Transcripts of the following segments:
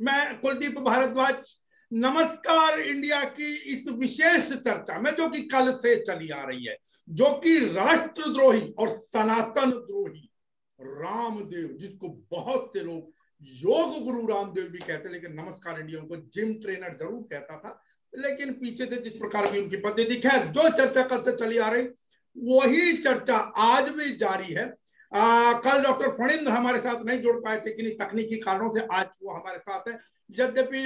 मैं कुलदीप भारद्वाज नमस्कार इंडिया की इस विशेष चर्चा में, जो कि कल से चली आ रही है, जो कि राष्ट्रद्रोही और सनातन द्रोही रामदेव, जिसको बहुत से लोग योग गुरु रामदेव भी कहते, लेकिन नमस्कार इंडिया को जिम ट्रेनर जरूर कहता था, लेकिन पीछे से जिस प्रकार की उनकी पद्धति, खैर जो चर्चा कल से चली आ रही वही चर्चा आज भी जारी है। कल डॉक्टर फणींद्र हमारे साथ नहीं जुड़ पाए थे किन्हीं तकनीकी कारणों से, आज वो हमारे साथ है। यद्यपि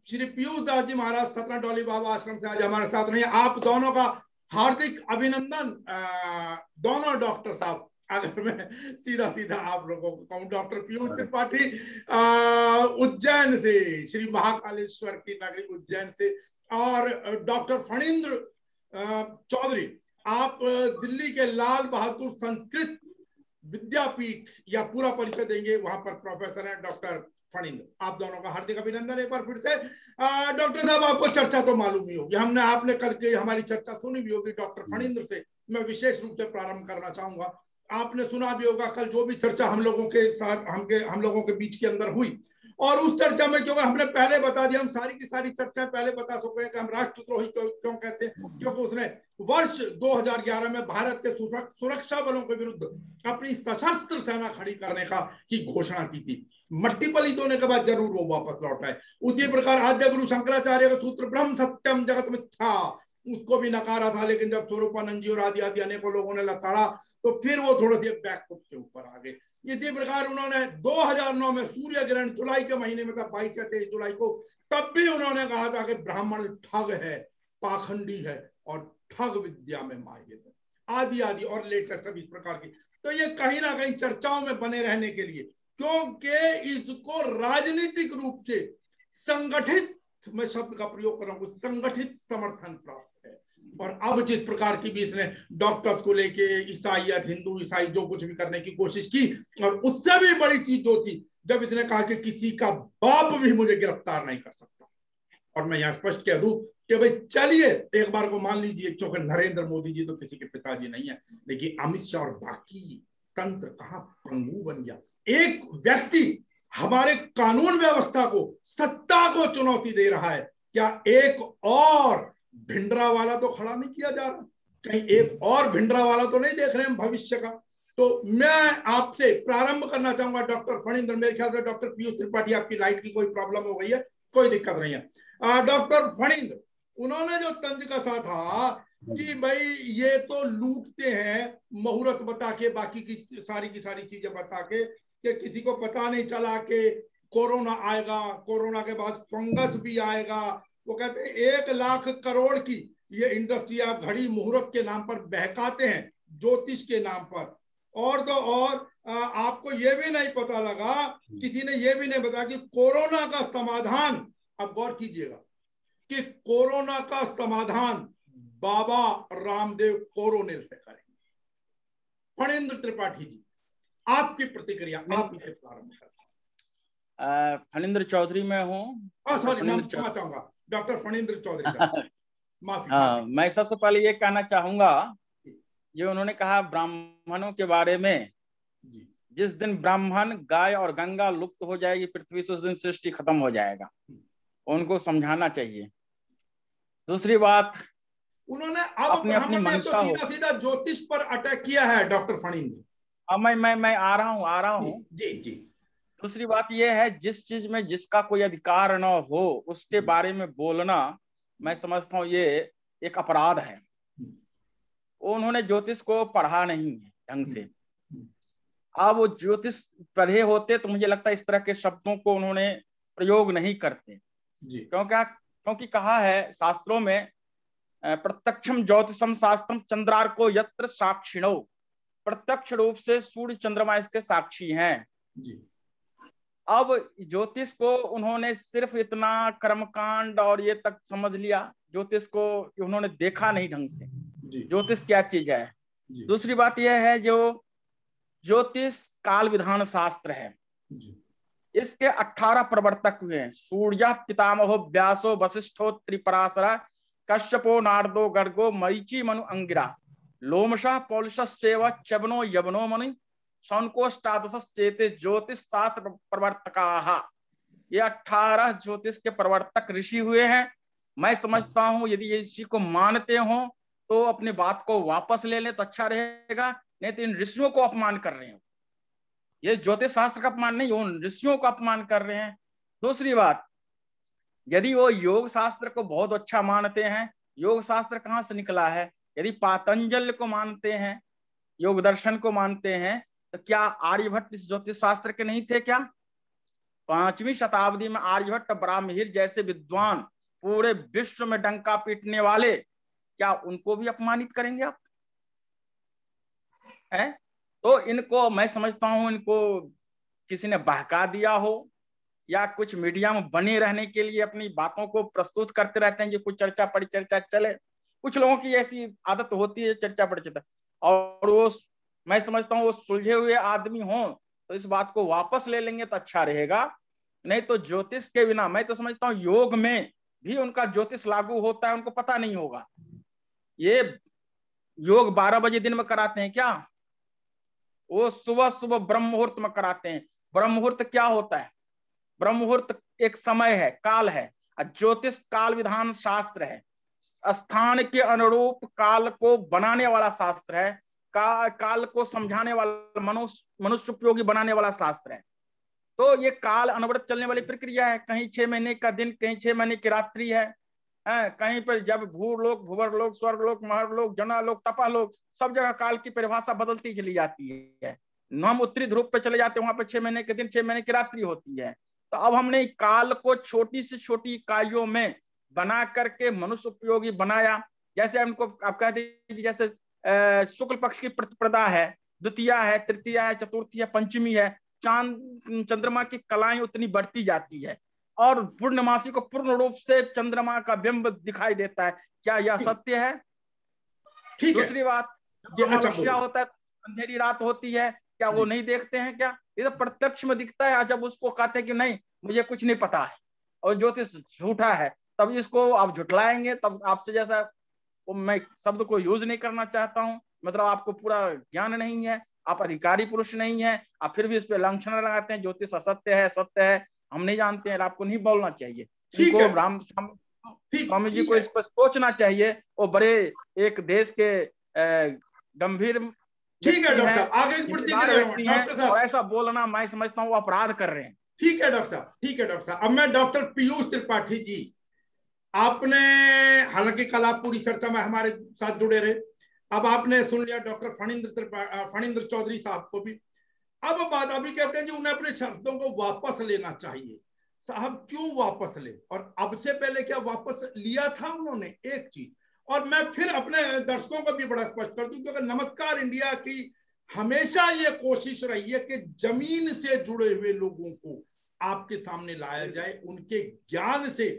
श्री पीयूष दास जी महाराज सतना डॉली बाबा आश्रम से आज हमारे साथ नहीं है। आप दोनों का हार्दिक अभिनंदन। दोनों डॉक्टर साहब, अगर मैं सीधा सीधा आप लोगों को कहूं, डॉक्टर पीयूष त्रिपाठी उज्जैन से, श्री महाकालेश्वर की नगरी उज्जैन से, और डॉक्टर फणींद्र चौधरी आप दिल्ली के लाल बहादुर संस्कृत विद्यापीठ, या पूरा परिचय देंगे, वहां पर प्रोफेसर हैं डॉक्टर फणींद्र। आप दोनों का हार्दिक अभिनंदन एक बार फिर से। डॉक्टर साहब, आपको चर्चा तो मालूम ही होगी, हमने आपने कल के हमारी चर्चा सुनी भी होगी। डॉक्टर फणींद्र से मैं विशेष रूप से प्रारंभ करना चाहूंगा। आपने सुना भी होगा कल जो भी चर्चा हम लोगों के साथ, हम लोगों के बीच के अंदर हुई, और उस चर्चा में क्योंकि हमने पहले बता दिया, हम सारी की सारी चर्चाएं पहले बता सके कि हम राष्ट्रद्रोही क्यों कहते हैं, क्योंकि उसने वर्ष 2011 में भारत के सुरक्षा बलों के विरुद्ध अपनी सशस्त्र सेना खड़ी करने की घोषणा की थी। मट्टी पलीत होने के बाद जरूर वो वापस लौट आए। उसी प्रकार आद्य गुरु शंकराचार्य का सूत्र ब्रह्म सत्यम जगत मिथ्या, उसको भी नकारा था, लेकिन जब स्वरूपानंद जी और आदि आदि अनेकों लोगों ने लताड़ा तो फिर वो थोड़े से बैकफुट से ऊपर आ गए। इसी प्रकार उन्होंने 2009 में सूर्य ग्रहण जुलाई के महीने में था, 22 या 23 जुलाई को, तब भी उन्होंने कहा था कि ब्राह्मण ठग है, पाखंडी है और ठग विद्या में माहिर है, आदि आदि और लेटेस्ट इस प्रकार की। तो ये कहीं ना कहीं चर्चाओं में बने रहने के लिए, क्योंकि इसको राजनीतिक रूप से संगठित, मैं शब्द का प्रयोग कर रहा हूं, संगठित समर्थन प्राप्त है। और अब जिस प्रकार की भी इसने डॉक्टर्स को लेके ईसाइयत, हिंदू ईसाई जो कुछ भी करने की कोशिश की, और उससे भी बड़ी चीज जो थी जब इसने कहा कि किसी का बाप भी मुझे गिरफ्तार नहीं कर सकता। और मैं यहां स्पष्ट कह दूं कि भाई चलिए एक बार को मान लीजिए, क्योंकि नरेंद्र मोदी जी तो किसी के पिताजी नहीं है, लेकिन अमित शाह और बाकी तंत्र कहां पंगु बन गया। एक व्यक्ति हमारे कानून व्यवस्था को, सत्ता को चुनौती दे रहा है, क्या एक और भिंडरा वाला तो खड़ा नहीं किया जा रहा? कहीं एक और भिंडरा वाला तो नहीं देख रहे हैं भविष्य का? तो मैं आपसे प्रारंभ करना चाहूंगा डॉक्टर फणींद्र। मेरे ख्याल से डॉक्टर पीयूष त्रिपाठी आपकी लाइट की कोई प्रॉब्लम हो गई है, कोई दिक्कत नहीं है। डॉक्टर फणींद्र, उन्होंने जो तंज कसा था कि भाई ये तो लूटते हैं मुहूर्त बता के, बाकी की सारी चीजें बता के, कि किसी को पता नहीं चला कि कोरोना आएगा, कोरोना के बाद फंगस भी आएगा। वो कहते हैं 1 लाख करोड़ की ये इंडस्ट्री आप घड़ी मुहूर्त के नाम पर बहकाते हैं, ज्योतिष के नाम पर। और तो और आपको ये भी नहीं पता लगा, किसी ने ये भी नहीं बताया कि कोरोना का समाधान, अब गौर कीजिएगा, कि कोरोना का समाधान बाबा रामदेव कोरोनिल से करेंगे। फणींद्र त्रिपाठी जी, आपकी प्रतिक्रिया, आप इसे प्रारंभ करें। फणींद्र चौधरी मैं हूँ। सॉरी, नाम क्षमा चाहूंगा, डॉक्टर फणींद्र चौधरी साहब, माफी। मैं सबसे पहले ये कहना चाहूंगा, जो उन्होंने कहा ब्राह्मणों के बारे में, जिस दिन ब्राह्मण, गाय और गंगा लुप्त हो जाएगी पृथ्वी से, उस दिन सृष्टि खत्म हो जाएगा। उनको समझाना चाहिए। दूसरी बात, उन्होंने अब अपनी मंशा तो सीधा ज्योतिष पर अटैक किया है डॉक्टर फणींद्र। मैं आ रहा हूँ जी जी। दूसरी बात यह है, जिस चीज में जिसका कोई अधिकार न हो उसके बारे में बोलना, मैं समझता हूँ ये एक अपराध है। उन्होंने ज्योतिष को पढ़ा नहीं है ढंग से। अब वो ज्योतिष पढ़े होते तो मुझे लगता है इस तरह के शब्दों को उन्होंने प्रयोग नहीं करते। क्योंकि कहा है शास्त्रों में, प्रत्यक्षम ज्योतिषम शास्त्रम चंद्रार्को यत्र साक्षिणो, प्रत्यक्ष रूप से सूर्य चंद्रमा इसके साक्षी हैं। अब ज्योतिष को उन्होंने सिर्फ इतना कर्मकांड और ये तक समझ लिया, ज्योतिष को उन्होंने देखा नहीं ढंग से, ज्योतिष क्या चीज है। दूसरी बात यह है, जो ज्योतिष काल विधान शास्त्र है, इसके 18 प्रवर्तक हुए हैं। सूर्य पितामहो व्यासो वशिष्ठो त्रिपराशरा कश्यपो नारदो गर्गो मरीचि मनु अंगिरा लोमशः पौलुषस्येव चवनो यवनो मनु शौनकोष्टादशश्चेते ज्योतिष शास्त्र प्रवर्तकाः। ये 18 ज्योतिष के प्रवर्तक ऋषि हुए हैं। मैं समझता हूं यदि ये ऋषि को मानते हो तो अपनी बात को वापस ले लें तो अच्छा रहेगा, नहीं तो इन ऋषियों को अपमान कर रहे हैं। ये ज्योतिष शास्त्र का अपमान नहीं, उन ऋषियों का अपमान कर रहे हैं। दूसरी बात, यदि वो योग शास्त्र को बहुत अच्छा मानते हैं, योग शास्त्र कहां से निकला है? यदि पातंजल को मानते हैं, योग दर्शन को मानते हैं, तो क्या आर्यभट्ट इस ज्योतिष शास्त्र के नहीं थे क्या? 5वीं शताब्दी में आर्यभट्ट ब्राह्मण जैसे विद्वान पूरे विश्व में डंका पीटने वाले, क्या उनको भी अपमानित करेंगे आप? है तो इनको मैं समझता हूं इनको किसी ने बहका दिया हो, या कुछ मीडिया में बने रहने के लिए अपनी बातों को प्रस्तुत करते रहते हैं कि कुछ चर्चा परिचर्चा चले। कुछ लोगों की ऐसी आदत होती है चर्चा परिचर्चा, और वो मैं समझता हूँ वो सुलझे हुए आदमी हो तो इस बात को वापस ले लेंगे तो अच्छा रहेगा। नहीं तो ज्योतिष के बिना, मैं तो समझता हूँ योग में भी उनका ज्योतिष लागू होता है, उनको पता नहीं होगा। ये योग 12 बजे दिन में कराते हैं क्या? वो सुबह सुबह ब्रह्म मुहूर्त में कराते हैं। ब्रह्म मुहूर्त क्या होता है? ब्रह्म मुहूर्त एक समय है, काल है। ज्योतिष काल विधान शास्त्र है, स्थान के अनुरूप काल को बनाने वाला शास्त्र है, काल को समझाने वाला, मनुष्य उपयोगी बनाने वाला शास्त्र है। तो ये काल अनवरत चलने वाली प्रक्रिया है। कहीं 6 महीने का दिन, कहीं 6 महीने की रात्रि है। कहीं पर जब भूलोक, भुवरलोक, स्वर्गलोक, महरलोक, जनालोक, तपालोक, सब जगह काल की परिभाषा बदलती चली जाती है। हम उत्तरी ध्रुव पे चले जाते हैं, वहां पर 6 महीने के दिन, 6 महीने की रात्रि होती है। तो अब हमने काल को छोटी से छोटी इकाइयों में बना करके मनुष्य उपयोगी बनाया। जैसे हमको आप कह दीजिए, जैसे शुक्ल पक्ष की प्रतिपदा है, द्वितीया है, तृतीया है, चतुर्थी है, पंचमी है। चांद चंद्रमा की कलाएं उतनी बढ़ती जाती है, और पूर्णमासी को पूर्ण रूप से चंद्रमा का बिंब दिखाई देता है। क्या यह सत्य है? ठीक है। दूसरी बात, अमावस्या होता है, अंधेरी रात होती है, क्या वो नहीं देखते हैं क्या? ये तो प्रत्यक्ष में दिखता है। जब उसको कहते हैं कि नहीं मुझे कुछ नहीं पता है और ज्योतिष झूठा है, तब इसको आप झुटलाएंगे। तब आपसे जैसा, मैं शब्द को यूज नहीं करना चाहता हूं, मतलब आपको पूरा ज्ञान नहीं है, आप अधिकारी पुरुष नहीं है, आप फिर भी इस पे लांछन लगाते हैं ज्योतिष असत्य है, सत्य है, हम नहीं जानते हैं। आपको नहीं बोलना चाहिए। इनको राम स्वामी जी को इस पर सोचना चाहिए। वो बड़े एक देश के गंभीर ठीक है डॉक्टर साहब, आगे व्यक्ति हैं, और ऐसा बोलना मैं समझता हूँ अपराध कर रहे हैं। ठीक है डॉक्टर साहब, ठीक है डॉक्टर साहब। अब मैं डॉक्टर पीयूष त्रिपाठी जी, आपने, हालांकि कल आप पूरी चर्चा में हमारे साथ जुड़े रहे, अब आपने सुन लिया डॉक्टर फणींद्र चौधरी साहब को भी। अब बात अभी कहते हैं कि उन्हें अपने शब्दों को वापस लेना चाहिए। साहब क्यों वापस ले, और अब से पहले क्या वापस लिया था उन्होंने? एक चीज, और मैं फिर अपने दर्शकों को भी बड़ा स्पष्ट कर दूं, क्योंकि नमस्कार इंडिया की हमेशा ये कोशिश रही है कि जमीन से जुड़े हुए लोगों को आपके सामने लाया जाए, उनके ज्ञान से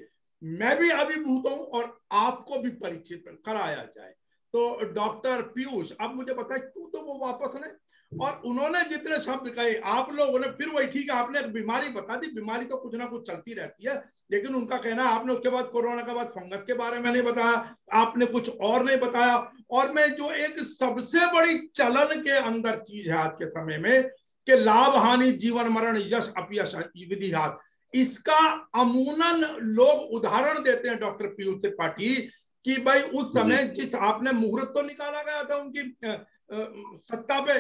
मैं भी अभिभूत हूं और आपको भी परिचित कराया जाए। तो डॉक्टर पीयूष, अब मुझे बताएं क्यों तो वो वापस ले, और उन्होंने जितने शब्द कहे आप लोगों ने, फिर वही ठीक है, आपने एक बीमारी बता दी, बीमारी तो कुछ ना कुछ चलती रहती है, लेकिन उनका कहना आपने उसके बाद कोरोना के बाद फंगस के बारे में नहीं बताया, आपने कुछ और नहीं बताया। और मैं जो एक सबसे बड़ी चलन के अंदर चीज है आज के समय में कि लाभ हानि जीवन मरण यश अपयश विधिघात, इसका अमूनन लोग उदाहरण देते हैं डॉक्टर पीयूष त्रिपाठी कि भाई उस समय जिस आपने मुहूर्त तो निकाला गया था उनकी सत्ता पे,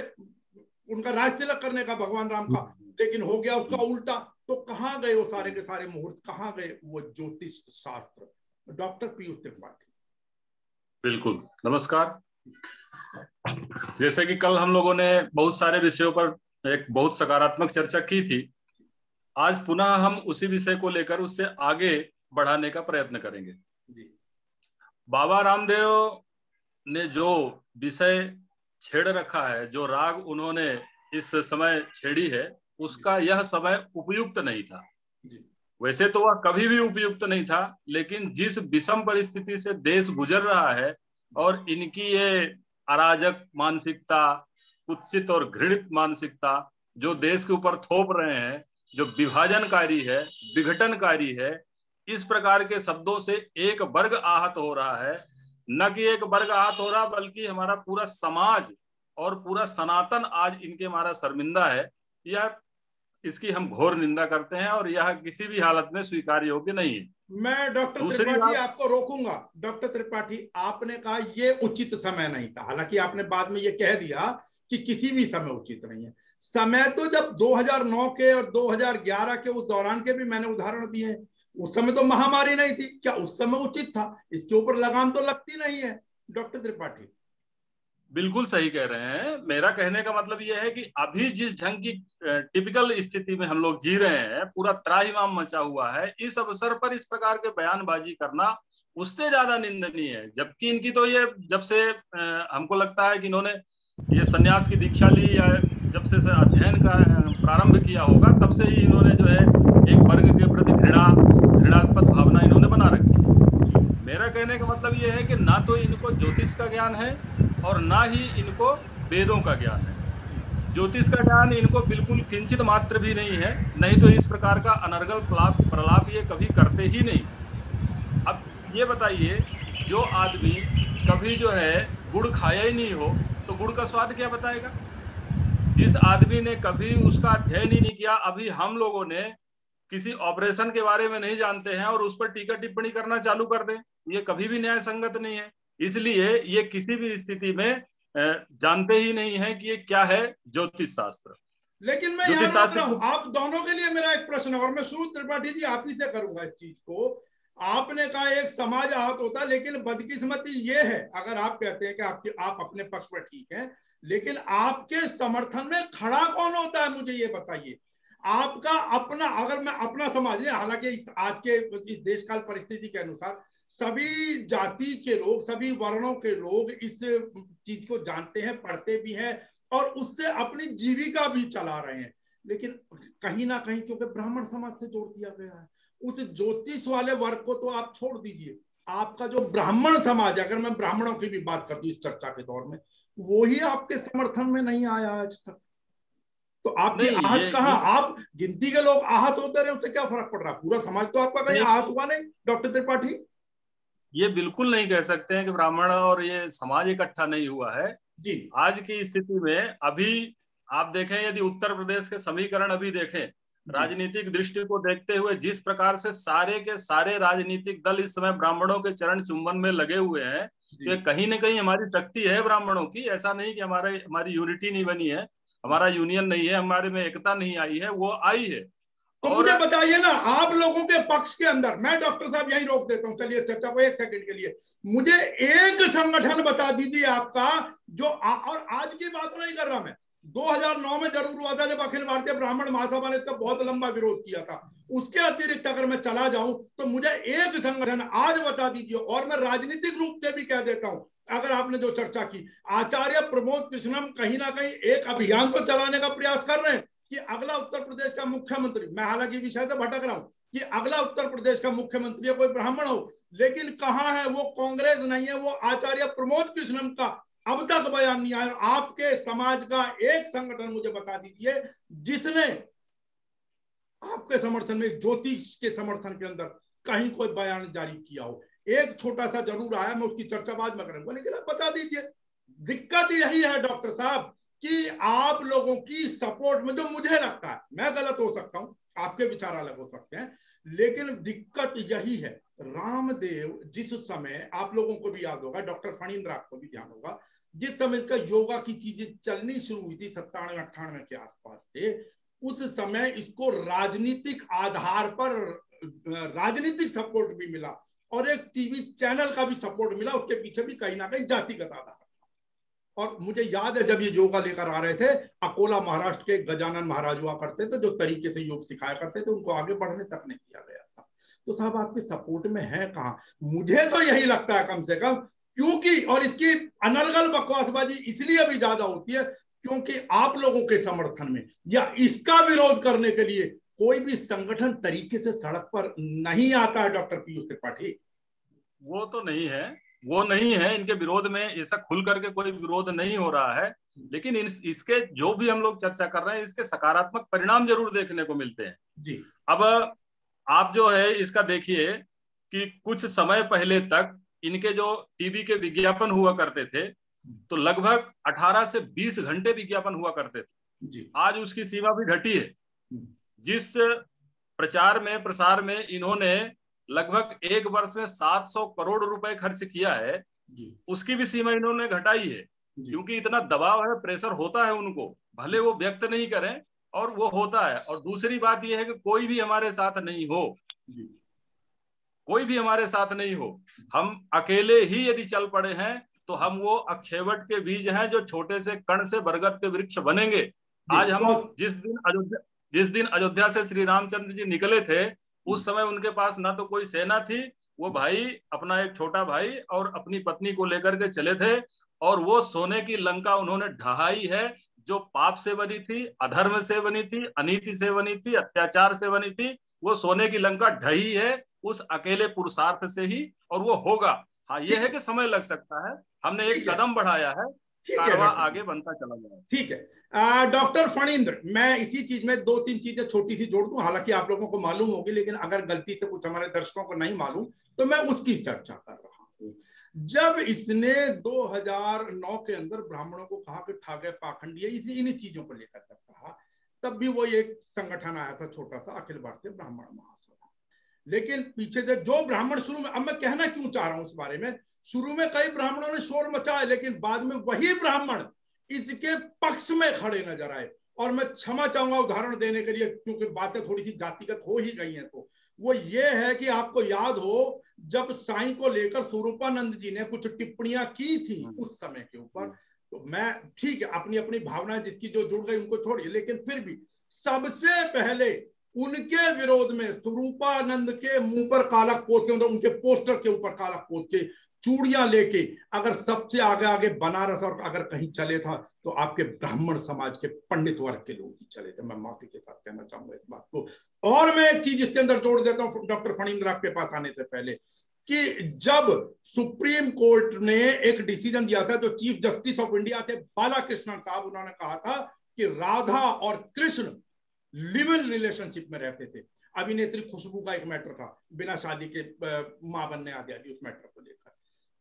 उनका राज तिलक करने का भगवान राम का, लेकिन हो गया उसका उल्टा। तो कहां गए वो सारे के सारे मुहूर्त, कहां गए वो ज्योतिष शास्त्र? डॉक्टर पीयूष त्रिपाठी। बिल्कुल, नमस्कार। जैसे कि कल हम लोगों ने बहुत सारे विषयों पर एक बहुत सकारात्मक चर्चा की थी, आज पुनः हम उसी विषय को लेकर उससे आगे बढ़ाने का प्रयत्न करेंगे। बाबा रामदेव ने जो विषय छेड़ रखा है, जो राग उन्होंने इस समय छेड़ी है, उसका यह समय उपयुक्त नहीं था। वैसे तो वह कभी भी उपयुक्त नहीं था, लेकिन जिस विषम परिस्थिति से देश गुजर रहा है और इनकी ये अराजक मानसिकता, कुत्सित और घृणित मानसिकता जो देश के ऊपर थोप रहे हैं, जो विभाजनकारी है, विघटनकारी है, इस प्रकार के शब्दों से एक वर्ग आहत हो रहा है। न कि एक वर्ग आहत हो रहा, बल्कि हमारा पूरा समाज और पूरा सनातन आज इनके हमारा शर्मिंदा है। यह इसकी हम घोर निंदा करते हैं और यह किसी भी हालत में स्वीकार योग्य नहीं है। मैं डॉक्टर त्रिपाठी आपको रोकूंगा। डॉक्टर त्रिपाठी, आपने कहा ये उचित समय नहीं था, हालांकि आपने बाद में ये कह दिया कि किसी भी समय उचित नहीं है। समय तो जब 2009 के और 2011 के उस दौरान के भी मैंने उदाहरण दिए हैं। उस समय तो महामारी नहीं थी, क्या उस समय उचित था? इसके ऊपर लगाम तो लगती नहीं है डॉक्टर त्रिपाठी। बिल्कुल सही कह रहे हैं। मेरा कहने का मतलब यह है कि अभी जिस ढंग की टिपिकल स्थिति में हम लोग जी रहे हैं, पूरा त्राहिमाम मचा हुआ है, इस अवसर पर इस प्रकार के बयानबाजी करना उससे ज्यादा निंदनीय है। जबकि इनकी तो ये जब से हमको लगता है कि इन्होंने ये संन्यास की दीक्षा ली या जब से अध्ययन का प्रारंभ किया होगा, तब से ही इन्होंने जो है एक वर्ग के प्रति घृणास्पद भावना इन्होंने बना रखी। मेरा कहने का मतलब ये है कि ना तो इनको ज्योतिष का ज्ञान है और ना ही इनको वेदों का ज्ञान है। ज्योतिष का ज्ञान इनको बिल्कुल किंचित मात्र भी नहीं है, नहीं तो इस प्रकार का अनर्गल प्रलाप ये कभी करते ही नहीं। अब ये बताइए, जो आदमी कभी जो है गुड़ खाया ही नहीं हो तो गुड़ का स्वाद क्या बताएगा? जिस आदमी ने कभी उसका अध्ययन ही नहीं किया, अभी हम लोगों ने किसी ऑपरेशन के बारे में नहीं जानते हैं और उस पर टीका टिप्पणी करना चालू कर दें, ये कभी भी न्याय संगत नहीं है। इसलिए ये किसी भी स्थिति में जानते ही नहीं है कि ये क्या है ज्योतिष शास्त्र। लेकिन मैं यहाँ रोक रहा हूं, आप दोनों के लिए मेरा एक प्रश्न है और मैं शुरू त्रिपाठी जी आप ही से करूंगा इस चीज को। आपने कहा एक समाज आहत होता है, लेकिन बदकिस्मती ये है, अगर आप कहते हैं कि आप अपने पक्ष पर ठीक है, लेकिन आपके समर्थन में खड़ा कौन होता है, मुझे ये बताइए। आपका अपना, अगर मैं अपना समाज नहीं, हालांकि आज के इस देश काल परिस्थिति के अनुसार सभी जाति के लोग, सभी वर्णों के लोग इस चीज को जानते हैं, पढ़ते भी हैं और उससे अपनी जीविका भी चला रहे हैं। लेकिन कहीं ना कहीं क्योंकि ब्राह्मण समाज से जोड़ दिया गया है, उस ज्योतिष वाले वर्ग को तो आप छोड़ दीजिए, आपका जो ब्राह्मण समाज, अगर मैं ब्राह्मणों की भी बात करती हूँ इस चर्चा के दौर में, वो ही आपके समर्थन में नहीं आया आज तक। तो आपकी आहत कहाँ? आप गिनती के लोग आहत होते रहे, उससे क्या फर्क पड़ रहा? पूरा समाज तो आपका कहीं आहत हुआ नहीं डॉक्टर त्रिपाठी। ये बिल्कुल नहीं कह सकते हैं कि ब्राह्मण और ये समाज इकट्ठा नहीं हुआ है जी। आज की स्थिति में अभी आप देखें, यदि उत्तर प्रदेश के समीकरण अभी देखें, राजनीतिक दृष्टि को देखते हुए जिस प्रकार से सारे के सारे राजनीतिक दल इस समय ब्राह्मणों के चरण चुंबन में लगे हुए हैं, तो कहीं ना कहीं हमारी शक्ति है ब्राह्मणों की। ऐसा नहीं कि हमारी यूनिटी नहीं बनी है, हमारा यूनियन नहीं है, हमारे में एकता नहीं आई है, वो आई है। तो मुझे बताइए ना, आप लोगों के पक्ष के अंदर, मैं डॉक्टर साहब यहीं रोक देता हूं, चलिए चर्चा को एक सेकंड के लिए, मुझे एक संगठन बता दीजिए आपका जो और आज की बात नहीं कर रहा मैं, 2009 में जरूर हुआ था जब अखिल भारतीय ब्राह्मण महासभा ने इसका बहुत लंबा विरोध किया था। उसके अतिरिक्त अगर मैं चला जाऊं तो मुझे एक संगठन आज बता दीजिए। और मैं राजनीतिक रूप से भी कह देता हूं, अगर आपने जो चर्चा की, आचार्य प्रमोद कृष्णम कहीं ना कहीं एक अभियान तो चलाने का प्रयास कर रहे हैं कि अगला उत्तर प्रदेश का मुख्यमंत्री, मैं हालांकि विषय से भटक रहा हूं, कि अगला उत्तर प्रदेश का मुख्यमंत्री कोई ब्राह्मण हो, लेकिन कहां है वो? कांग्रेस नहीं है, वो आचार्य प्रमोद कृष्णम का अब तक बयान नहीं आया। आपके समाज का एक संगठन मुझे बता दीजिए जिसने आपके समर्थन में, ज्योतिष के समर्थन के अंदर कहीं कोई बयान जारी किया हो। एक छोटा सा जरूर आया, मैं उसकी चर्चा बाद में करूंगा, लेकिन आप बता दीजिए। दिक्कत यही है डॉक्टर साहब कि आप लोगों की सपोर्ट में, जो मुझे लगता है, मैं गलत हो सकता हूं, आपके विचार अलग हो सकते हैं, लेकिन दिक्कत यही है। रामदेव जिस समय, आप लोगों को भी याद होगा, डॉक्टर फणींद्र आपको भी ध्यान होगा, जिस समय इसका योगा की चीजें चलनी शुरू हुई थी 97-98 के आसपास से, उस समय इसको राजनीतिक आधार पर राजनीतिक सपोर्ट भी मिला और एक टीवी चैनल का भी सपोर्ट मिला। उसके पीछे भी कहीं ना कहीं जातिगत आधार। और मुझे याद है जब ये योगा लेकर आ रहे थे, अकोला महाराष्ट्र के गजानन महाराज हुआ करते थे, जो तरीके से योग सिखाया करते थे, उनको आगे बढ़ने तक नहीं दिया गया था। तो साहब आपके सपोर्ट में है कहां? मुझे तो यही लगता है कम से कम, क्योंकि, और इसकी अनर्गल बकवासबाजी इसलिए भी ज्यादा होती है क्योंकि आप लोगों के समर्थन में या इसका विरोध करने के लिए कोई भी संगठन तरीके से सड़क पर नहीं आता है डॉक्टर पीयूष त्रिपाठी। वो तो नहीं है, वो नहीं है। इनके विरोध में ऐसा खुल करके कोई विरोध नहीं हो रहा है, लेकिन इसके जो भी हम लोग चर्चा कर रहे हैं, इसके सकारात्मक परिणाम जरूर देखने को मिलते हैं जी। अब आप जो है इसका देखिए कि कुछ समय पहले तक इनके जो टीवी के विज्ञापन हुआ करते थे, तो लगभग 18 से 20 घंटे विज्ञापन हुआ करते थे जी। आज उसकी सीमा भी घटी है जिस प्रचार में प्रसार में इन्होंने लगभग 1 वर्ष में 700 करोड़ रुपए खर्च किया है, उसकी भी सीमा इन्होंने घटाई है, क्योंकि इतना दबाव है, प्रेशर होता है उनको, भले वो व्यक्त नहीं करें और वो होता है। और दूसरी बात यह है कि कोई भी हमारे साथ नहीं हो, कोई भी हमारे साथ नहीं हो, हम अकेले ही यदि चल पड़े हैं तो हम वो अक्षयवट के बीज हैं जो छोटे से कण से बरगद के वृक्ष बनेंगे। आज हम जिस दिन अयोध्या से श्री रामचंद्र जी निकले थे, उस समय उनके पास ना तो कोई सेना थी, वो भाई अपना एक छोटा भाई और अपनी पत्नी को लेकर के चले थे, और वो सोने की लंका उन्होंने ढहाई है, जो पाप से बनी थी, अधर्म से बनी थी, अनीति से बनी थी, अत्याचार से बनी थी। वो सोने की लंका ढही है उस अकेले पुरुषार्थ से ही, और वो होगा। हाँ, ये है कि समय लग सकता है, हमने एक कदम बढ़ाया है, कारवां आगे बनता चला जाए। ठीक है डॉक्टर फणींद्र, मैं इसी चीज में 2-3 चीजें छोटी सी जोड़ दूं, हालांकि आप लोगों को मालूम होगी, लेकिन अगर गलती से कुछ हमारे दर्शकों को नहीं मालूम तो मैं उसकी चर्चा कर रहा हूं। जब इसने 2009 के अंदर ब्राह्मणों को कहा कि ठागे पाखंडी, इन्हीं चीजों को लेकर कहा, तब भी वो एक संगठन आया था छोटा सा, अखिल भारतीय ब्राह्मण महासभा। लेकिन पीछे से जो ब्राह्मण शुरू में, अब मैं कहना क्यों चाह रहा हूं इस बारे में, शुरू में कई ब्राह्मणों ने शोर मचाया, लेकिन बाद में वही ब्राह्मण इसके पक्ष में खड़े नजर आए। और मैं क्षमा चाहूंगा उदाहरण देने के लिए, क्योंकि बातें थोड़ी सी जातिगत हो ही गई हैं, तो वो ये है कि आपको याद हो जब साईं को लेकर स्वरूपानंद जी ने कुछ टिप्पणियां की थी उस समय के ऊपर, तो मैं, ठीक है, अपनी अपनी भावना जिसकी जो जुड़ गई उनको छोड़िए, लेकिन फिर भी सबसे पहले उनके विरोध में स्वरूपानंद के मुंह पर काला पोत के, मतलब उनके पोस्टर के ऊपर काला पोत के, चूड़ियां लेके अगर सबसे आगे आगे बनारस और अगर कहीं चले था तो आपके ब्राह्मण समाज के पंडित वर्ग के लोग ही चले थे। मैं माफी के साथ कहना चाहूंगा इस बात को। और मैं एक चीज इसके अंदर जोड़ देता हूं डॉक्टर फणींद्र आपके पास आने से पहले, कि जब सुप्रीम कोर्ट ने एक डिसीजन दिया था, जो चीफ जस्टिस ऑफ इंडिया थे बालाकृष्णन साहब, उन्होंने कहा था कि राधा और कृष्ण लिव इन रिलेशनशिप में रहते थे। अभिनेत्री खुशबू का एक मैटर था, बिना शादी के मां बनने आदि, उस मैटर को लेकर।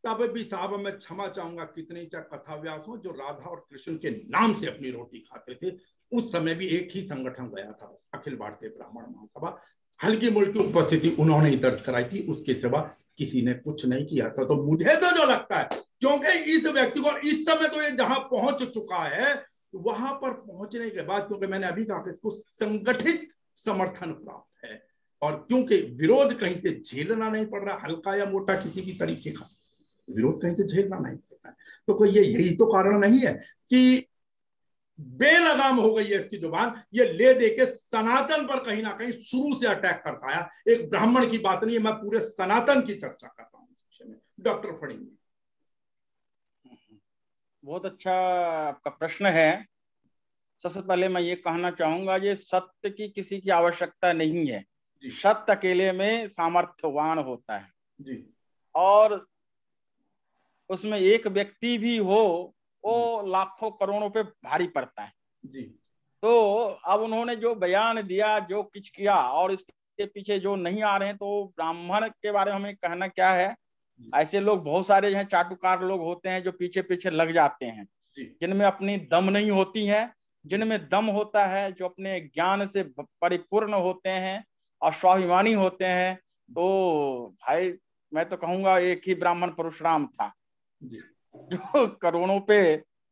तब भी साहब मैं क्षमा चाहूंगा, कितने चाहे कथा व्यास हो, जो राधा और कृष्ण के नाम से अपनी रोटी खाते थे, उस समय भी एक ही संगठन गया था बस, अखिल भारतीय ब्राह्मण महासभा। हल्की मुल्की उपस्थिति उन्होंने ही दर्ज कराई थी, उसके सिवा किसी ने कुछ नहीं किया था। तो मुझे तो जो लगता है, क्योंकि इस व्यक्ति को इस समय तो ये जहां पहुंच चुका है, वहां पर पहुंचने के बाद, क्योंकि मैंने अभी कहा कि इसको संगठित समर्थन प्राप्त है, और क्योंकि विरोध कहीं से झेलना नहीं पड़ रहा, हल्का या मोटा किसी भी तरीके का विरोध कहीं से झेलना नहीं पड़ रहा है, तो कोई यही तो कारण नहीं है कि बेलगाम हो गई है इसकी जुबान, ये ले दे के सनातन पर कहीं ना कहीं शुरू से अटैक करता है। एक ब्राह्मण की बात नहीं है, मैं पूरे सनातन की चर्चा कर रहा हूं इस विषय में। डॉक्टर फणींद्र, बहुत अच्छा आपका प्रश्न है। सबसे पहले मैं ये कहना चाहूंगा, ये सत्य की किसी की आवश्यकता नहीं है, सत्य अकेले में सामर्थ्यवान होता है जी। और उसमें एक व्यक्ति भी हो, वो लाखों करोड़ों पे भारी पड़ता है जी। तो अब उन्होंने जो बयान दिया, जो कुछ किया, और इसके पीछे जो नहीं आ रहे हैं, तो ब्राह्मण के बारे में हमें कहना क्या है, ऐसे लोग बहुत सारे हैं, चाटुकार लोग होते हैं जो पीछे पीछे लग जाते हैं, जिनमें अपनी दम नहीं होती है। जिनमें दम होता है, जो अपने ज्ञान से परिपूर्ण होते हैं और स्वाभिमानी होते हैं, तो भाई मैं तो कहूंगा एक ही ब्राह्मण परशुराम था जो करोड़ों पे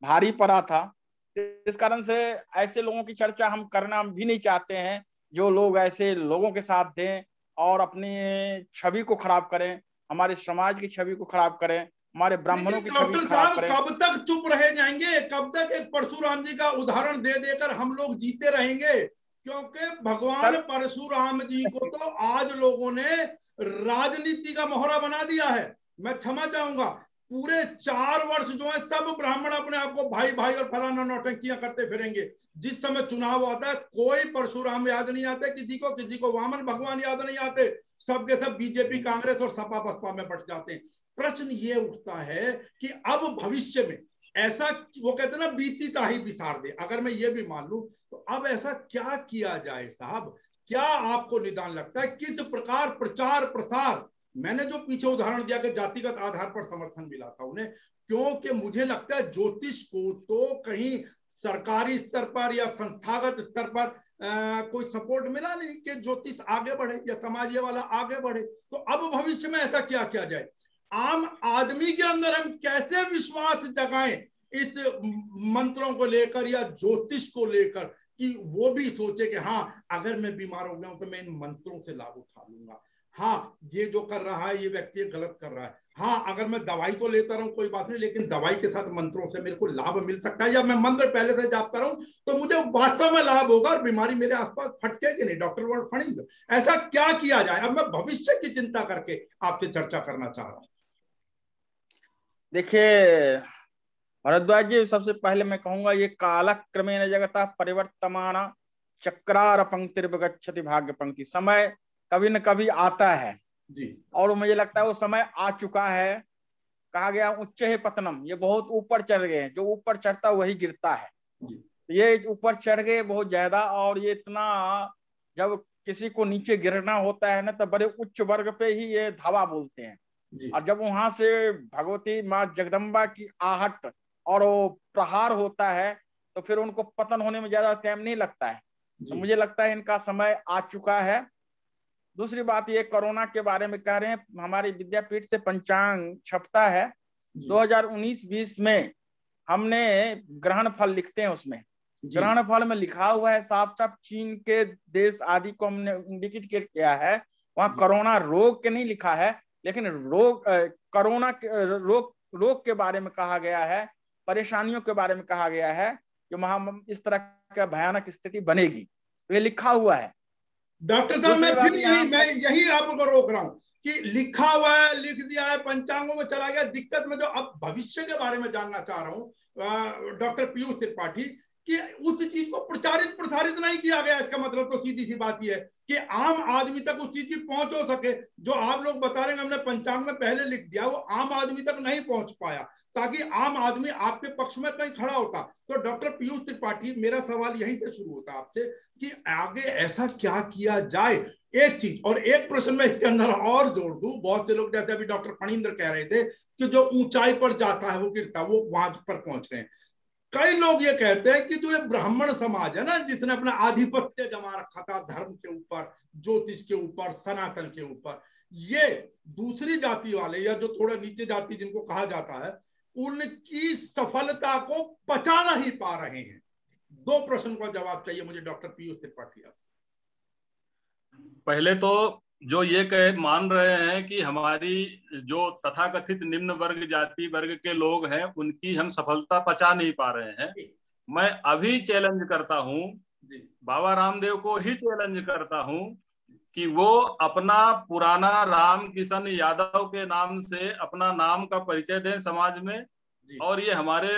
भारी पड़ा था। इस कारण से ऐसे लोगों की चर्चा हम करना भी नहीं चाहते हैं, जो लोग ऐसे लोगों के साथ दें और अपनी छवि को खराब करें, हमारे समाज की छवि को खराब करें, हमारे ब्राह्मणों की छवि खराब करें। कब तक चुप रह जाएंगे? कब तक एक परशुराम जी का उदाहरण दे देकर हम लोग जीते रहेंगे? क्योंकि भगवान परशुराम जी को तो आज लोगों ने राजनीति का मोहरा बना दिया है। मैं क्षमा चाहूंगा, पूरे 4 वर्ष जो है सब ब्राह्मण अपने आप को भाई भाई और फलाना नौटंकियां करते फिरेंगे। जिस समय चुनाव आता है, कोई परशुराम याद नहीं आते किसी को वामन भगवान याद नहीं आते, सबके सब बीजेपी, कांग्रेस और सपा बसपा में बट जाते हैं। प्रश्न ये उठता है कि अब भविष्य में ऐसा, वो कहते हैं ना, बीती ताही बिसार दे, अगर मैं ये भी मान लूं तो अब ऐसा क्या किया जाए साहब? क्या आपको निदान लगता है किस प्रकार प्रचार प्रसार? मैंने जो पीछे उदाहरण दिया कि जातिगत आधार पर समर्थन मिला था उन्हें, क्योंकि मुझे लगता है ज्योतिष को तो कहीं सरकारी स्तर पर या संस्थागत स्तर पर कोई सपोर्ट मिला नहीं कि ज्योतिष आगे बढ़े या समाज ये वाला आगे बढ़े। तो अब भविष्य में ऐसा क्या किया जाए, आम आदमी के अंदर हम कैसे विश्वास जगाएं इस मंत्रों को लेकर या ज्योतिष को लेकर कि वो भी सोचे कि हाँ अगर मैं बीमार हो गया हूं तो मैं इन मंत्रों से लाभ उठा लूंगा, हाँ ये जो कर रहा है ये व्यक्ति गलत कर रहा है, हाँ अगर मैं दवाई तो लेता रहूं कोई बात नहीं लेकिन दवाई के साथ मंत्रों से मेरे को लाभ मिल सकता है, या मैं मंत्र पहले से जापता रहूं तो मुझे वास्तव में लाभ होगा और बीमारी मेरे आसपास फटकेगी नहीं। डॉक्टर फणींद्र, ऐसा क्या किया जाए? अब मैं भविष्य की चिंता करके आपसे चर्चा करना चाह रहा हूं। देखिए भरद्वाज जी, सबसे पहले मैं कहूंगा ये कालक्रमेण जगतः परिवर्तमान चक्रार पंक्तिर्विगच्छति भाग्य पंक्ति, समय कभी न कभी आता है जी, और मुझे लगता है वो समय आ चुका है। कहा गया उच्च है पतनम, ये बहुत ऊपर चढ़ गए हैं, जो ऊपर चढ़ता वही गिरता है जी। ये ऊपर चढ़ गए बहुत ज्यादा, और ये इतना, जब किसी को नीचे गिरना होता है ना तो बड़े उच्च वर्ग पे ही ये धावा बोलते हैं जी। और जब वहां से भगवती माँ जगदम्बा की आहट और वो प्रहार होता है तो फिर उनको पतन होने में ज्यादा टाइम नहीं लगता है। तो मुझे लगता है इनका समय आ चुका है। दूसरी बात ये कोरोना के बारे में कह रहे हैं, हमारी विद्यापीठ से पंचांग छपता है 2019-20 में, हमने ग्रहण फल लिखते हैं, उसमें ग्रहण फल में लिखा हुआ है साफ साफ चीन के देश आदि को हमने इंडिकेट किया है, वहां कोरोना रोग के नहीं लिखा है लेकिन कोरोना रोग के बारे में कहा गया है, परेशानियों के बारे में कहा गया है जो वहां इस तरह का भयानक स्थिति बनेगी, ये लिखा हुआ है। डॉक्टर साहब मैं यही आपको रोक रहा हूं कि लिखा हुआ है, लिख दिया है, पंचांगों में चला गया। दिक्कत में जो अब भविष्य के बारे में जानना चाह रहा हूं डॉक्टर पीयूष त्रिपाठी, कि उस चीज को प्रसारित नहीं किया गया। इसका मतलब तो सीधी सी बात यह है कि आम आदमी तक उस चीज की पहुंच हो सके। जो आप लोग बता रहे हैं हमने पंचांग में पहले लिख दिया, वो आम आदमी तक नहीं पहुंच पाया, ताकि आम आदमी आपके पक्ष में कहीं खड़ा होता। तो डॉक्टर पीयूष त्रिपाठी, मेरा सवाल यहीं से शुरू होता आपसे कि आगे ऐसा क्या किया जाए। एक चीज और एक प्रश्न में इसके अंदर और जोड़ दूं, बहुत से लोग जैसे अभी डॉक्टर फणींद्र कह रहे थे कि जो ऊंचाई पर जाता है वो गिरता, वो वहां पर पहुंच गए। कई लोग ये कहते हैं कि जो ये ब्राह्मण समाज है ना, जिसने अपना आधिपत्य जमा रखा था धर्म के ऊपर, ज्योतिष के ऊपर, सनातन के ऊपर, ये दूसरी जाति वाले या जो थोड़ा नीचे जाति जिनको कहा जाता है, उनकी सफलता को पचा नहीं पा रहे हैं। दो प्रश्न का जवाब चाहिए मुझे डॉक्टर पीयूष त्रिपाठी आपसे। पहले तो जो ये मान रहे हैं कि हमारी जो तथाकथित निम्न वर्ग जाति वर्ग के लोग हैं उनकी हम सफलता पचा नहीं पा रहे हैं, मैं अभी चैलेंज करता हूं, बाबा रामदेव को ही चैलेंज करता हूं कि वो अपना पुराना राम किशन यादव के नाम से अपना नाम का परिचय दें समाज में, और ये हमारे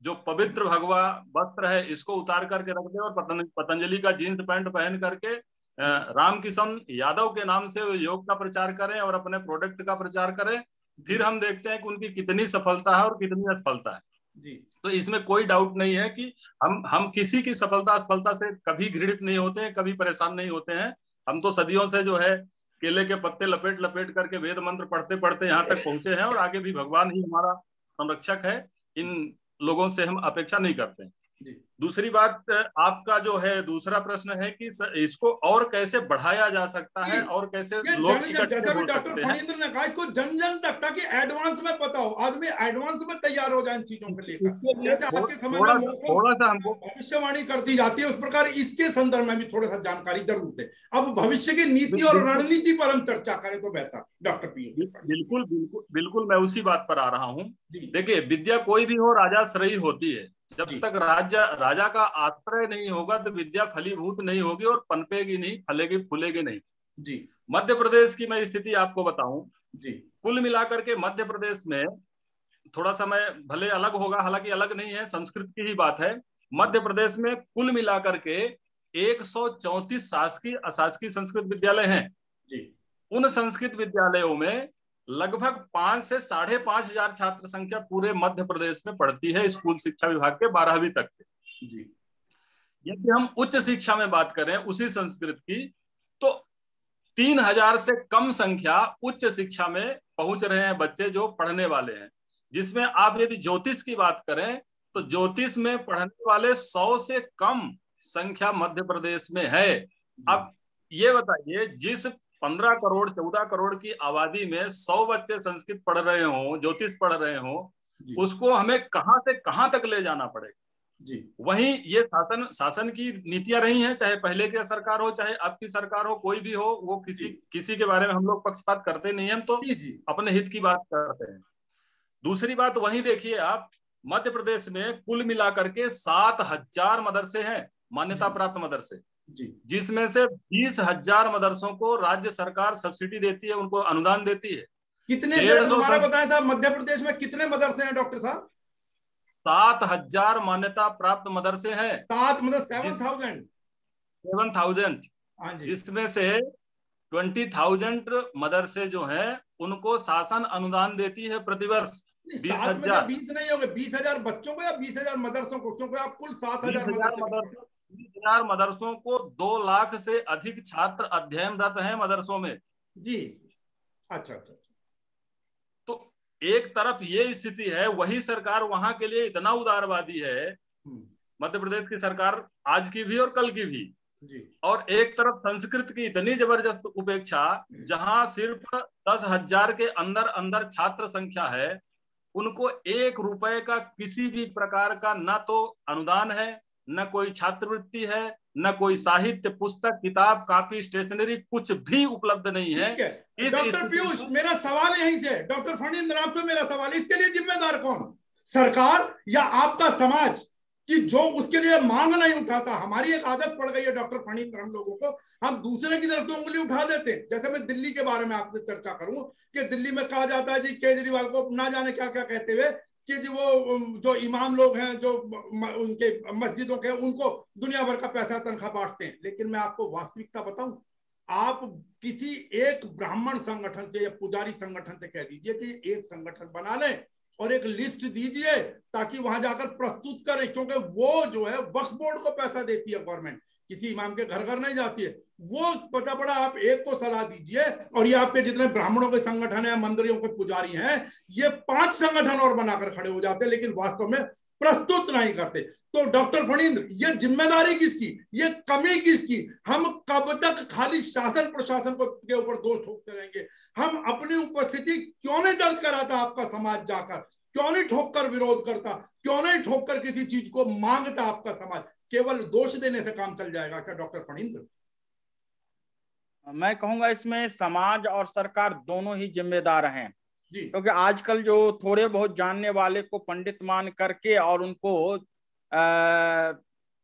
जो पवित्र भगवा वस्त्र है इसको उतार करके रख दें और पतंजलि का जीन्स पैंट पहन करके राम किशन यादव के नाम से योग का प्रचार करें और अपने प्रोडक्ट का प्रचार करें। फिर हम देखते हैं कि उनकी कितनी सफलता है और कितनी असफलता है जी। तो इसमें कोई डाउट नहीं है कि हम किसी की सफलता असफलता से कभी घृणित नहीं होते हैं, कभी परेशान नहीं होते हैं। हम तो सदियों से जो है केले के पत्ते लपेट लपेट करके वेद मंत्र पढ़ते पढ़ते यहाँ तक पहुंचे हैं और आगे भी भगवान ही हमारा संरक्षक है, इन लोगों से हम अपेक्षा नहीं करते हैं। दूसरी बात, आपका जो है दूसरा प्रश्न है कि इसको और कैसे बढ़ाया जा सकता है और कैसे लोग इकट्ठे हो सकते हैं। फणींद्र ने कहा इसको जन जन तक, ताकि एडवांस में पता हो, आदमी एडवांस में तैयार हो जाए इन चीजों को लेकर। जैसे आज के समय में थोड़ा सा हमको भविष्यवाणी कर दी जाती है, उस प्रकार इसके संदर्भ में भी थोड़ा सा जानकारी जरूर है। अब भविष्य की नीति और रणनीति पर हम चर्चा करें तो बेहतर। डॉक्टर पीयूष। बिल्कुल बिल्कुल बिल्कुल, मैं उसी बात पर आ रहा हूँ। देखिए, विद्या कोई भी हो राजाश्रयी होती है। जब तक राजा का आश्रय नहीं होगा तो विद्या फलीभूत नहीं होगी और पनपेगी नहीं, फलेगी फूलेगी नहीं जी। मध्य प्रदेश की मैं स्थिति आपको बताऊं जी, कुल मिलाकर के मध्य प्रदेश में थोड़ा सा मैं भले अलग होगा, हालांकि अलग नहीं है, संस्कृत की ही बात है। मध्य प्रदेश में कुल मिलाकर के 134 शासकीय अशासकीय संस्कृत विद्यालय हैं जी। उन संस्कृत विद्यालयों में लगभग 5 से 5,500 छात्र संख्या पूरे मध्य प्रदेश में पढ़ती है, स्कूल शिक्षा विभाग के 12वीं तक के जी। यदि हम उच्च शिक्षा में बात करें उसी संस्कृत की, तो 3,000 से कम संख्या उच्च शिक्षा में पहुंच रहे हैं बच्चे जो पढ़ने वाले हैं, जिसमें आप यदि ज्योतिष की बात करें तो ज्योतिष में पढ़ने वाले 100 से कम संख्या मध्य प्रदेश में है। अब ये बताइए, जिस 15 करोड़ 14 करोड़ की आबादी में 100 बच्चे संस्कृत पढ़ रहे हो, ज्योतिष पढ़ रहे हो, उसको हमें कहां से कहां तक ले जाना पड़ेगा जी। वहीं ये शासन की नीतियां रही हैं, चाहे पहले की सरकार हो चाहे अब की सरकार हो, कोई भी हो, वो किसी के बारे में हम लोग पक्षपात करते नहीं, हम तो अपने हित की बात करते हैं। दूसरी बात, वहीं देखिए आप, मध्य प्रदेश में कुल मिलाकर के 7,000 मदरसे हैं, मान्यता प्राप्त मदरसे, जिसमें से 20,000 मदरसों को राज्य सरकार सब्सिडी देती है, उनको अनुदान देती है। कितने बताया साहब, मध्य प्रदेश में कितने मदरसे हैं डॉक्टर साहब? 7,000 मान्यता प्राप्त मदरसे हैं। 7,000 जिसमें से 20,000 मदरसे जो हैं उनको शासन अनुदान देती है प्रतिवर्ष 20,000। 20 नहीं होंगे, 20,000 बच्चों को या 20,000 मदरसों को? क्योंकि आप कुल 7,000 मदरसों को 2 लाख से अधिक छात्र अध्ययनरत हैं मदरसों में जी। अच्छा। तो एक तरफ ये स्थिति है, वही सरकार वहां के लिए इतना उदारवादी है, मध्य प्रदेश की सरकार आज की भी और कल की भी जी। और एक तरफ संस्कृत की इतनी जबरदस्त उपेक्षा, जहां सिर्फ 10,000 के अंदर छात्र संख्या है, उनको 1 रुपए का किसी भी प्रकार का न तो अनुदान है, न कोई छात्रवृत्ति है, न कोई साहित्य, पुस्तक, किताब, कॉपी, स्टेशनरी, कुछ भी उपलब्ध नहीं है। डॉक्टर पीयूष, मेरा सवाल यहीं से, डॉक्टर फणींद्र आपसे मेरा सवाल, इसके लिए जिम्मेदार कौन, सरकार या आपका समाज, कि जो उसके लिए मांग नहीं उठाता? हमारी एक आदत पड़ गई है डॉक्टर फणींद्र, हम लोगों को, हम दूसरे की तरफ तो उंगली उठा देते हैं। जैसे मैं दिल्ली के बारे में आपसे चर्चा करूं कि दिल्ली में कहा जाता है जी, केजरीवाल को ना जाने क्या क्या कहते हुए कि जी वो जो इमाम लोग हैं, जो उनके मस्जिदों के, उनको दुनिया भर का पैसा तनख्वाह बांटते हैं। लेकिन मैं आपको वास्तविकता बताऊं, आप किसी एक ब्राह्मण संगठन से या पुजारी संगठन से कह दीजिए कि एक संगठन बना लें और एक लिस्ट दीजिए ताकि वहां जाकर प्रस्तुत करें, क्योंकि वो जो है वक्फ बोर्ड को पैसा देती है गवर्नमेंट, किसी इमाम के घर घर नहीं जाती है। वो पता पड़ा आप एक को सलाह दीजिए और ये आपके जितने ब्राह्मणों के संगठन है, मंदिरों के पुजारी हैं, ये 5 संगठन और बनाकर खड़े हो जाते हैं, लेकिन वास्तव में प्रस्तुत नहीं करते। तो डॉक्टर फणींद्र, ये जिम्मेदारी किसकी, ये कमी किसकी? हम कब तक खाली शासन प्रशासन को के ऊपर दोष ठोकते रहेंगे? हम अपनी उपस्थिति क्यों नहीं दर्ज कराता आपका समाज जाकर? क्यों नहीं ठोक कर विरोध करता? क्यों नहीं ठोक कर किसी चीज को मांगता आपका समाज? केवल दोष देने से काम चल जाएगा क्या डॉक्टर फणींद्र? मैं कहूंगा इसमें समाज और सरकार दोनों ही जिम्मेदार हैं, क्योंकि आजकल जो थोड़े बहुत जानने वाले को पंडित मान करके और उनको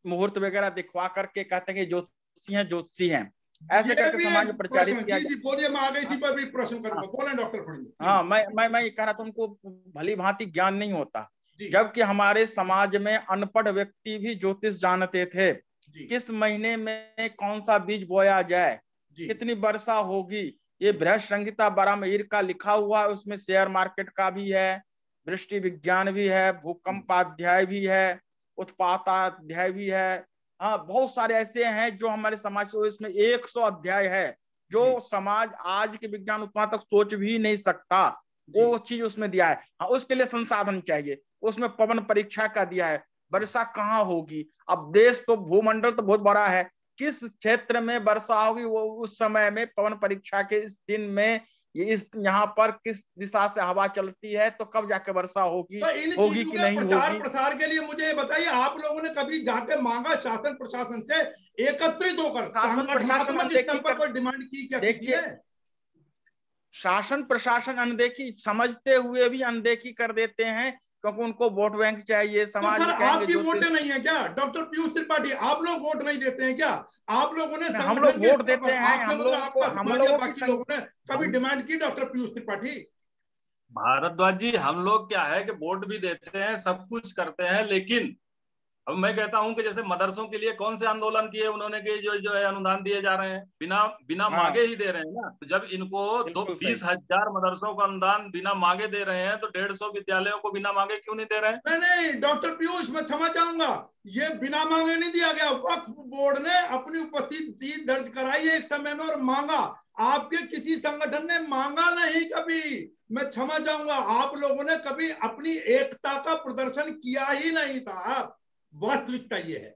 मुहूर्त वगैरह दिखवा करके कहते हैं कि ज्योतिषी हैं, ऐसे करके समाज में प्रचारित किया। जी बोलिए, मैं आगे इसी पर भी प्रश्न करूंगा। बोले डॉक्टर फणींद्र। हाँ, मैं ये कह रहा था, उनको भली भांति ज्ञान नहीं होता, जबकि हमारे समाज में अनपढ़ व्यक्ति भी ज्योतिष जानते थे। किस महीने में कौन सा बीज बोया जाए, कितनी वर्षा होगी, ये बृहद संहिता बारामहीर का लिखा हुआ है, उसमें शेयर मार्केट का भी है, वृष्टि विज्ञान भी है, भूकंपाध्याय भी है, उत्पाताध्याय भी है। हाँ, बहुत सारे ऐसे हैं जो हमारे समाज से, इसमें 100 अध्याय है जो समाज आज के विज्ञान उत्पाद तक सोच भी नहीं सकता, वो चीज उसमें दिया है। हाँ, उसके लिए संसाधन चाहिए। उसमें पवन परीक्षा का दिया है, वर्षा कहाँ होगी। अब देश तो, भूमंडल तो बहुत बड़ा है, किस क्षेत्र में वर्षा होगी वो उस समय में, पवन परीक्षा के इस दिन में, इस यहाँ पर किस दिशा से हवा चलती है, तो कब जाके वर्षा होगी, तो होगी कि नहीं होगी। प्रसार के लिए मुझे बताइए, आप लोगों ने कभी जाके मांगा शासन प्रशासन से एकत्रित होकर, संगठनात्मक स्तर पर कोई डिमांड की क्या किसी ने? शासन प्रशासन अनदेखी, समझते हुए भी अनदेखी कर देते हैं, क्योंकि उनको वोट बैंक चाहिए। समाज में आपकी वोटें नहीं है क्या डॉक्टर पीयूष त्रिपाठी? आप लोग वोट नहीं देते हैं क्या? आप लोगों ने, हम लोग वोट देते हैं, हम लोग बाकी लोगों ने कभी डिमांड की डॉक्टर पीयूष त्रिपाठी? भारद्वाज जी, हम लोग क्या है कि वोट भी देते हैं, सब कुछ करते हैं, लेकिन अब मैं कहता हूं कि जैसे मदरसों के लिए कौन से आंदोलन किए उन्होंने, कि जो है अनुदान दिए जा रहे हैं, बिना मांगे ही दे रहे हैं ना। तो जब इनको 20,000 मदरसों का अनुदान बिना मांगे दे रहे हैं, तो 150 विद्यालयों को बिना मांगे क्यों नहीं दे रहे हैं? नहीं डॉक्टर पीयूष, मैं क्षमा चाहूंगा, ये बिना मांगे नहीं दिया गया। वक्फ बोर्ड ने अपनी उपस्थिति दर्ज कराई है एक समय में और मांगा, आपके किसी संगठन ने मांगा नहीं कभी। मैं क्षमा चाहूंगा, आप लोगों ने कभी अपनी एकता का प्रदर्शन किया ही नहीं था। वास्तविकता ये है।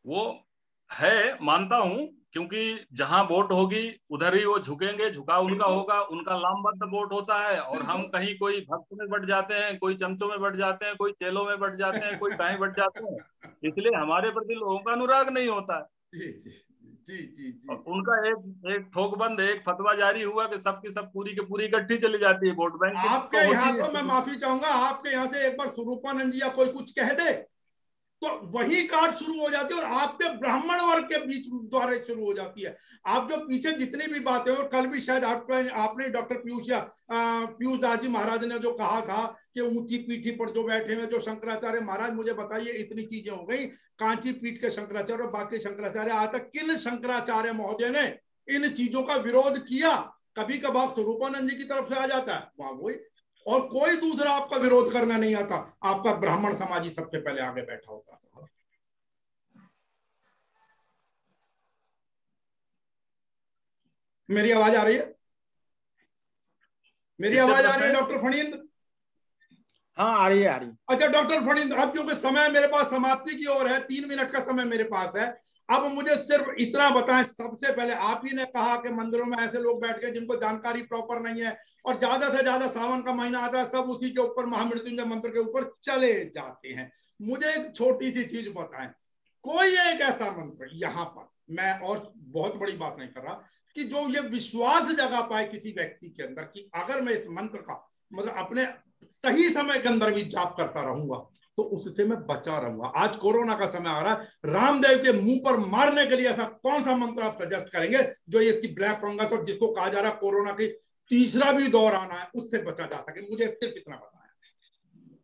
वो है, मानता हूं, क्योंकि जहां वोट होगी उधर ही वो झुकेंगे, झुकाव उनका होगा, उनका लामबद्ध वोट होता है। और हम कहीं कोई भक्त में बढ़ जाते हैं, कोई चमचों में बढ़ जाते हैं, कोई चेलों में बढ़ जाते हैं, कोई कहीं बढ़ जाते हैं, इसलिए हमारे प्रति लोगों का अनुराग नहीं होता है। जी जी जी जी जी। और उनका एक ठोकबंद, एक फतवा जारी हुआ कि सबकी सब पूरी की पूरी इकट्ठी चली जाती है, वोट बैंक की आपके तो होती यहाँ है। तो मैं माफी चाहूंगा, आपके यहाँ से एक बार स्वरूपानंद जी या कोई कुछ कह दे तो वही काट शुरू हो जाती है, और आपके ब्राह्मण वर्ग के बीच द्वारा शुरू हो जाती है। आप जो पीछे जितनी भी बातें, और कल भी शायद आपने डॉक्टर पीयूष दास जी महाराज ने जो कहा था कि ऊंची पीठी पर जो बैठे हुए जो शंकराचार्य, महाराज मुझे बताइए, इतनी चीजें हो गई, कांची पीठ के शंकराचार्य और बाकी शंकराचार्य, आज तक किन शंकराचार्य महोदय ने इन चीजों का विरोध किया? कभी कभार स्वरूपानंद जी की तरफ से आ जाता है, वहां वही, और कोई दूसरा आपका विरोध करना नहीं आता, आपका ब्राह्मण समाज ही सबसे पहले आगे बैठा होता। साहब मेरी आवाज आ रही है? मेरी आवाज आ रही है डॉक्टर फणींद्र? हाँ आ रही है, आ रही है। अच्छा डॉक्टर फणींद्र, अब क्योंकि समय मेरे पास समाप्ति की ओर है, 3 मिनट का समय मेरे पास है, अब मुझे सिर्फ इतना बताएं। सबसे पहले आप ही ने कहा कि मंदिरों में ऐसे लोग बैठ गए जिनको जानकारी प्रॉपर नहीं है, और ज्यादा से ज्यादा सावन का महीना आता है, सब उसी के ऊपर महामृत्युंजय मंत्र के ऊपर चले जाते हैं। मुझे एक छोटी सी चीज बताएं, कोई एक ऐसा मंत्र यहाँ पर, मैं और बहुत बड़ी बात नहीं कर रहा, कि जो ये विश्वास जगा पाए किसी व्यक्ति के अंदर कि अगर मैं इस मंत्र का मतलब अपने सही समय के अंदर भी जाप करता रहूंगा तो उससे मैं बचा रहूंगा। आज कोरोना का समय आ रहा है, रामदेव के मुंह पर मारने के लिए ऐसा कौन सा मंत्र आप सजेस्ट करेंगे जो इसकी ब्लैक फंगस और जिसको कहा जा रहा है कोरोना की तीसरा भी दौर आना है, उससे बचा जा सके? मुझे सिर्फ इतना बताया।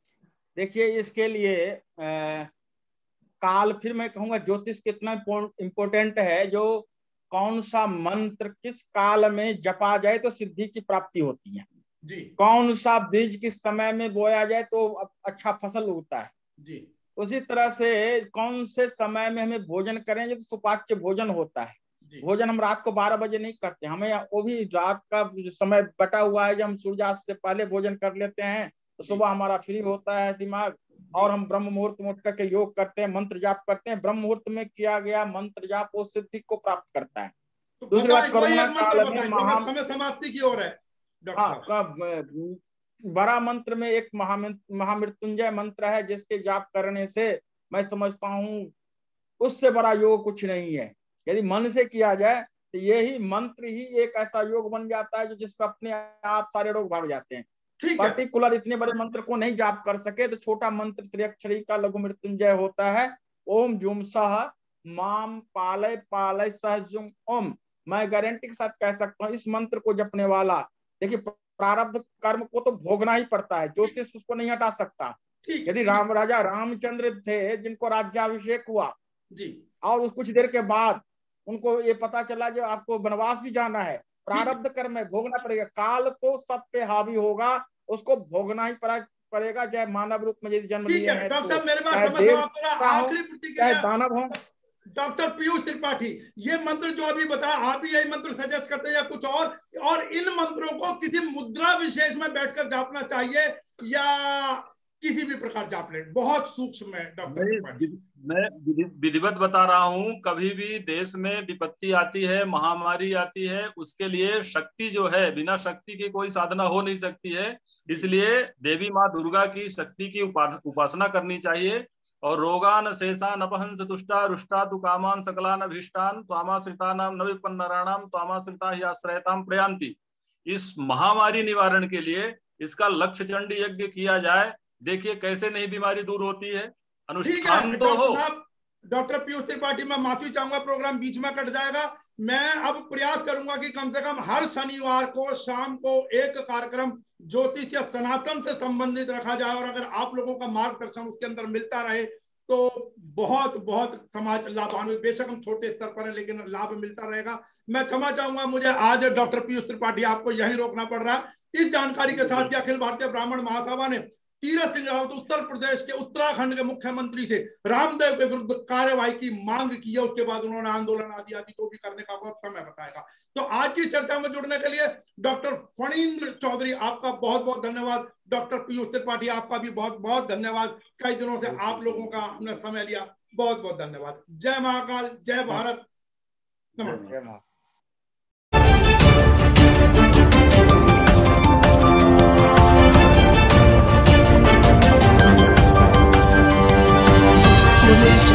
देखिए इसके लिए काल, फिर मैं कहूंगा ज्योतिष कितना इंपॉर्टेंट है, जो कौन सा मंत्र किस काल में जपा जाए तो सिद्धि की प्राप्ति होती है जी, कौन सा बीज किस समय में बोया जाए तो अच्छा फसल उगता है जी, उसी तरह से कौन से समय में हमें भोजन करेंगे तो सुपाच्य भोजन होता है। भोजन हम रात को 12 बजे नहीं करते, हमें वो भी रात का समय बटा हुआ है, जब हम सूर्यास्त से पहले भोजन कर लेते हैं तो सुबह हमारा फ्री होता है दिमाग, और हम ब्रह्म मुहूर्त में उठ करके योग करते हैं, मंत्र जाप करते हैं। ब्रह्म मुहूर्त में किया गया मंत्र जाप वो सिद्धि को प्राप्त करता है। तो दूसरी बात, कोरोना काल में समय समाप्ति की ओर है डॉक्टर। बड़ा मंत्र में एक महामृत्युंजय मंत्र है, जिसके जाप करने से मैं समझता हूं उससे बड़ा योग कुछ नहीं है। यदि मन से किया जाए तो यही मंत्र ही एक ऐसा योग बन जाता है जो जिसमें अपने आप सारे रोग भाग जाते हैं। पर्टिकुलर इतने बड़े मंत्र को नहीं जाप कर सके तो छोटा मंत्र त्रिअक्षरी का लघु मृत्युंजय होता है, ओम जुम सह माम पालय पालय सह जुम ओम। मैं गारंटी के साथ कह सकता हूँ इस मंत्र को जपने वाला, देखिए प्रारब्ध कर्म को तो भोगना ही पड़ता है, ज्योतिष उसको नहीं हटा सकता। यदि राजा रामचंद्र थे जिनको राज्याभिषेक हुआ जी, और कुछ देर के बाद उनको ये पता चला जो आपको वनवास भी जाना है, प्रारब्ध कर्म है, भोगना पड़ेगा। काल तो सब पे हावी होगा, उसको भोगना ही पड़ेगा, चाहे मानव रूप में यदि जन्म लिए हैं तो, चाहे दानव हो। डॉक्टर पीयूष त्रिपाठी, ये मंत्र जो अभी बताया, आप भी यही मंत्र सजेस्ट करते हैं या कुछ और इन मंत्रों को किसी मुद्रा विशेष में बैठकर जापना चाहिए या किसी भी प्रकार जाप ले? बहुत सूक्ष्म है डॉक्टर। मैं विधिवत बता रहा हूं, कभी भी देश में विपत्ति आती है, महामारी आती है, उसके लिए शक्ति जो है, बिना शक्ति की कोई साधना हो नहीं सकती है। इसलिए देवी माँ दुर्गा की शक्ति की उपासना करनी चाहिए। और रोगान शेषान अपहंस दुष्टा रुष्टा तु कामान सकलान अभीष्टान त्वामाश्रितानाम न विपन्नराणाम त्वामाश्रिता ही आश्रयताम प्रयांति। इस महामारी निवारण के लिए इसका लक्ष्य चंडी यज्ञ किया जाए, देखिए कैसे नहीं बीमारी दूर होती है। अनुष्ठान तो हो। डॉक्टर पीयूष त्रिपाठी, मैं माफी चाहूंगा, प्रोग्राम बीच में कट जाएगा। मैं अब प्रयास करूंगा कि कम से कम हर शनिवार को शाम को एक कार्यक्रम ज्योतिष या सनातन से संबंधित रखा जाए, और अगर आप लोगों का मार्गदर्शन उसके अंदर मिलता रहे तो बहुत बहुत समाज लाभान्वित, बेशक हम छोटे स्तर पर है लेकिन लाभ मिलता रहेगा। मैं क्षमा चाहूंगा, मुझे आज डॉक्टर पीयूष त्रिपाठी आपको यही रोकना पड़ रहा है। इस जानकारी के साथ अखिल भारतीय ब्राह्मण महासभा ने तीरथ सिंह रावत उत्तर प्रदेश के उत्तराखंड के मुख्यमंत्री से रामदेव के विरुद्ध कार्रवाई की मांग की है। उसके बाद उन्होंने आंदोलन आदि आदि जो भी करने का वक्त समय बताएगा। तो आज की चर्चा में जुड़ने के लिए डॉक्टर फणींद्र चौधरी आपका बहुत बहुत धन्यवाद। डॉक्टर पीयूष त्रिपाठी आपका भी बहुत बहुत धन्यवाद। कई दिनों से आप लोगों का हमने समय लिया, बहुत बहुत धन्यवाद। जय महाकाल, जय भारत, नमस्कार। Thank you.